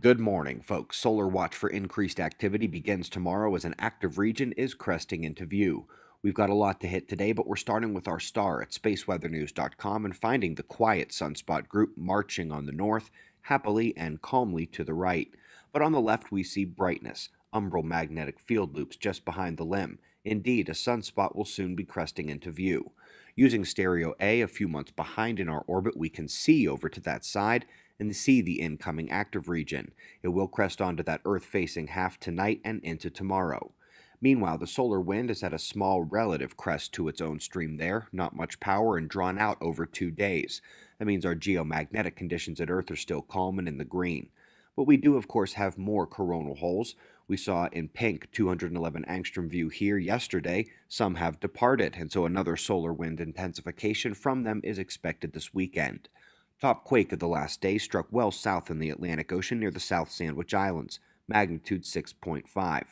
Good morning, folks. Solar watch for increased activity begins tomorrow as an active region is cresting into view. We've got a lot to hit today, but we're starting with our star at spaceweathernews.com and finding the quiet sunspot group marching on the north, happily and calmly to the right. But on the left, we see brightness, umbral magnetic field loops just behind the limb. Indeed, a sunspot will soon be cresting into view. Using stereo A a few months behind in our orbit, we can see over to that side and see the incoming active region. It will crest onto that Earth-facing half tonight and into tomorrow. Meanwhile, the solar wind is at a small relative crest to its own stream there, not much power and drawn out over 2 days. That means our geomagnetic conditions at Earth are still calm and in the green. But we do, of course, have more coronal holes. We saw in pink 211 angstrom view here yesterday. Some have departed, and so another solar wind intensification from them is expected this weekend. Top quake of the last day struck well south in the Atlantic Ocean near the South Sandwich Islands, magnitude 6.5.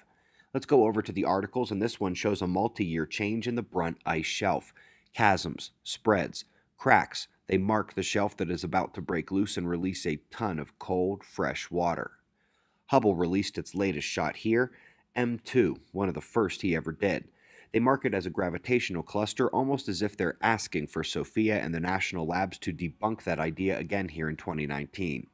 Let's go over to the articles, and this one shows a multi-year change in the Brunt ice shelf. Chasms, spreads, cracks, they mark the shelf that is about to break loose and release a ton of cold, fresh water. Hubble released its latest shot here, M2, one of the first he ever did. They mark it as a gravitational cluster, almost as if they're asking for SOFIA and the national labs to debunk that idea again here in 2019.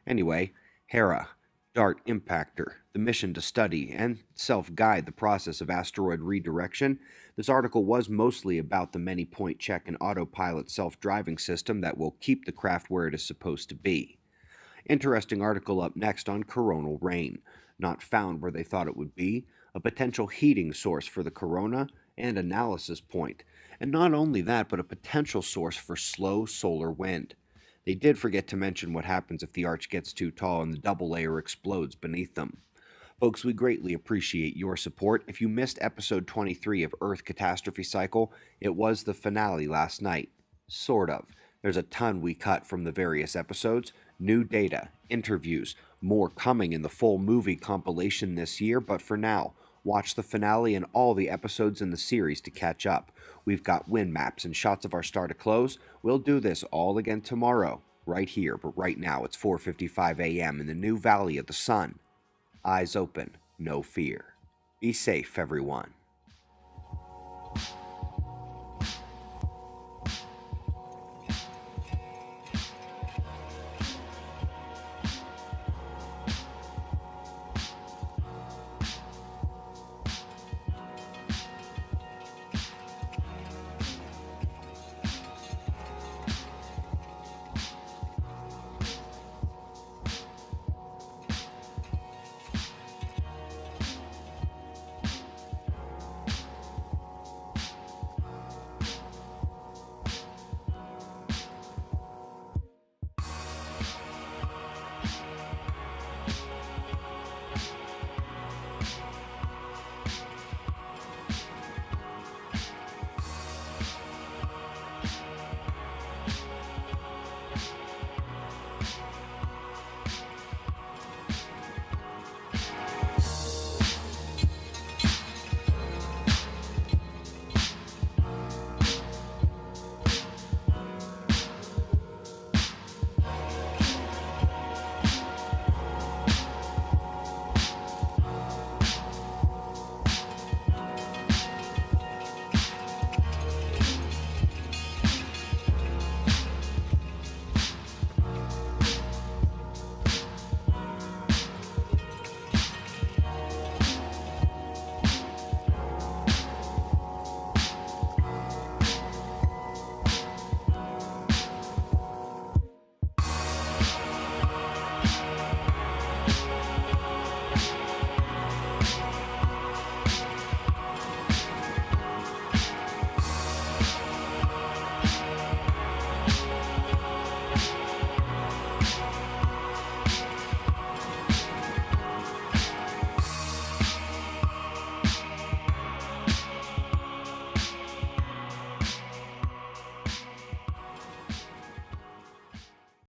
Anyway, Hera, DART Impactor, the mission to study and self-guide the process of asteroid redirection. This article was mostly about the many-point check and autopilot self-driving system that will keep the craft where it is supposed to be. Interesting article up next on coronal rain. Not found where they thought it would be, a potential heating source for the corona, and analysis point. And not only that, but a potential source for slow solar wind. They did forget to mention what happens if the arch gets too tall and the double layer explodes beneath them. Folks, we greatly appreciate your support. If you missed episode 23 of Earth Catastrophe Cycle, it was the finale last night. Sort of. There's a ton we cut from the various episodes, new data, interviews, more coming in the full movie compilation this year, but for now, watch the finale and all the episodes in the series to catch up. We've got wind maps and shots of our star to close. We'll do this all again tomorrow, right here, but right now it's 4:55 a.m. in the new Valley of the Sun. Eyes open, no fear. Be safe, everyone.